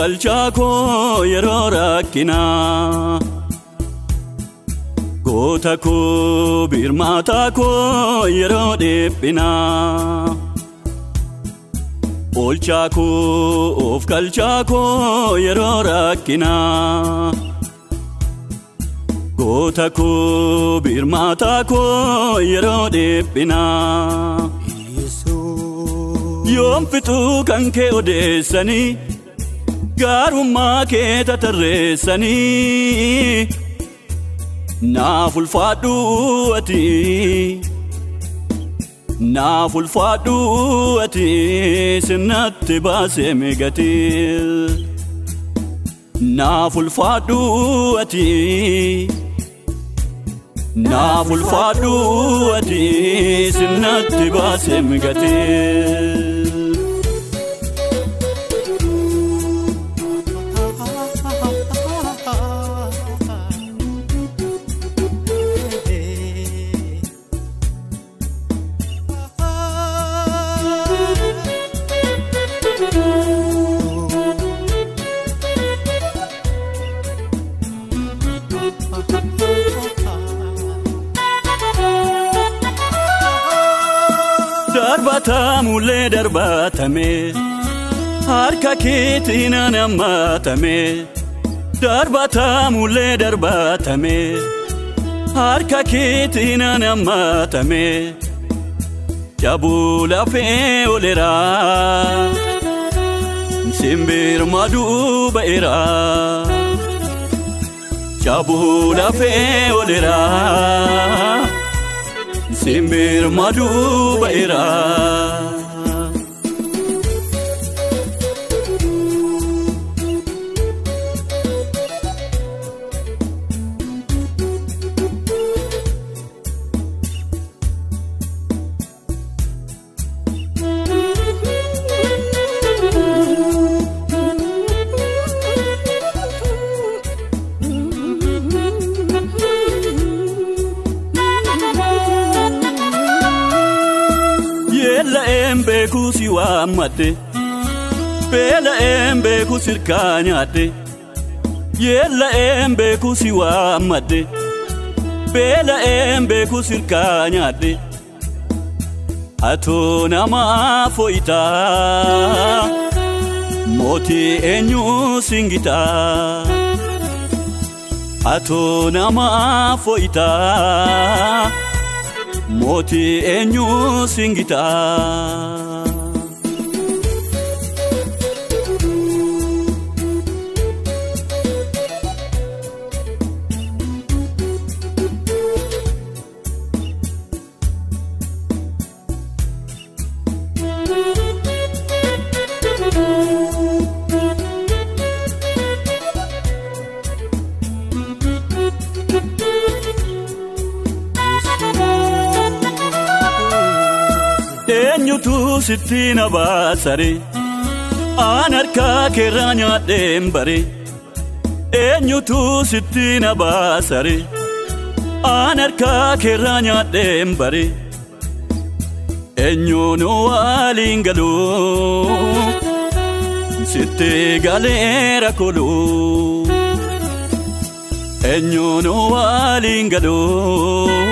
Oolchaakoo yeroo rakkinaa goota koo birmataa koo yeroo dhiphinaa Oolchaakoo of galchaa koo yeroo rakkinaa goota koo birmataa koo yeroo dhiphinaa yoom fixuu kan kee odeessanii gaarummaa kee tatarreessanii naaf ulfaadhu ati naaf ulfaadhu ati sinnatti baasee meegatil naaf ulfaadhu ati naaf ulfaadhu ati sinnatti baasee meegatil Darbatamullee darbatame harka keetiin nammatame darbatamullee darbatame harka keetiin nammatame jabuu lafee olera simbir maduu ba'era jabuu lafee olera simbir maduu ba'era Beeku si waammate beela beeku sirkaa nyaate yeella beeku si waammate beela beeku sirkaa nyaate atoo namaa fo'itaa mootii eenyuu singitaa atoo namaa fo'itaa mootii eenyuu singitaa eenyutu sitti na baasare aan harkaa keerraa nyaadheen bare eenyutu sitti na baasare aan harkaa keerraa nyaadheen bare eenyuun waliin galuu sitti galeera koluu eenyuun waliin galuu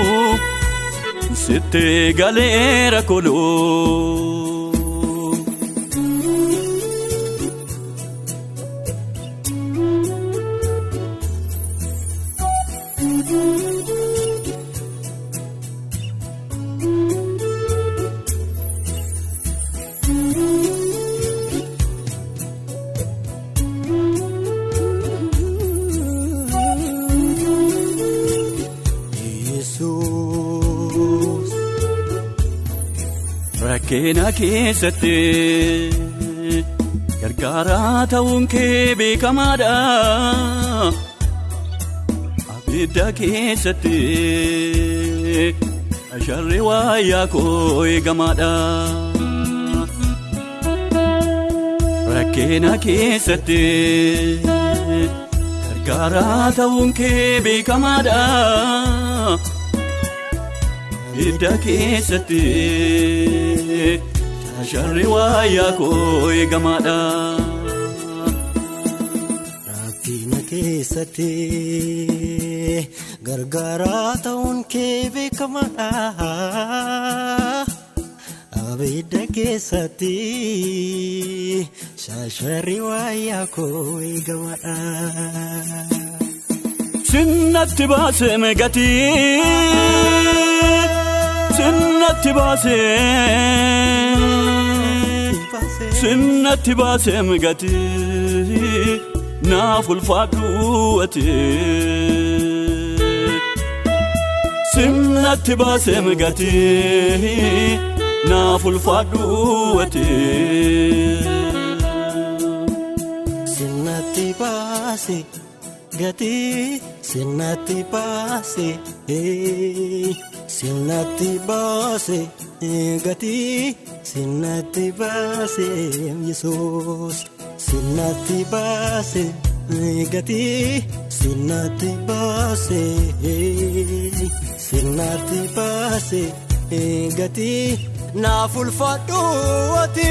sitti galeera koluu Rakkina keessatti gargaaraa ta'uun kee beekamaadha abidda keessatti asharri waayyaa koo eegamaadha rakkina keessatti gargaaraa ta'uun kee beekamaadha abidda keessatti asharri waayyaa koo eegamaadha rakkina keessatti gargaaraa ta'uun kee beekamaadha. Abidda keessatti shaasharri wayyaa koo eegamaadha. Sinnatti baasee meegatii sinnatti baasee meegatii naaf ulfaadhu ati. Sinnatti baasee meegatii naaf ulfaadhu ati. Sinnatti baasee gatii sinnatti baasee sinnatti baasee gatii sinnatti baasee Yesuus sinnatti baasee gatii sinnatti baasee gatii naaf ulfaadhu ati.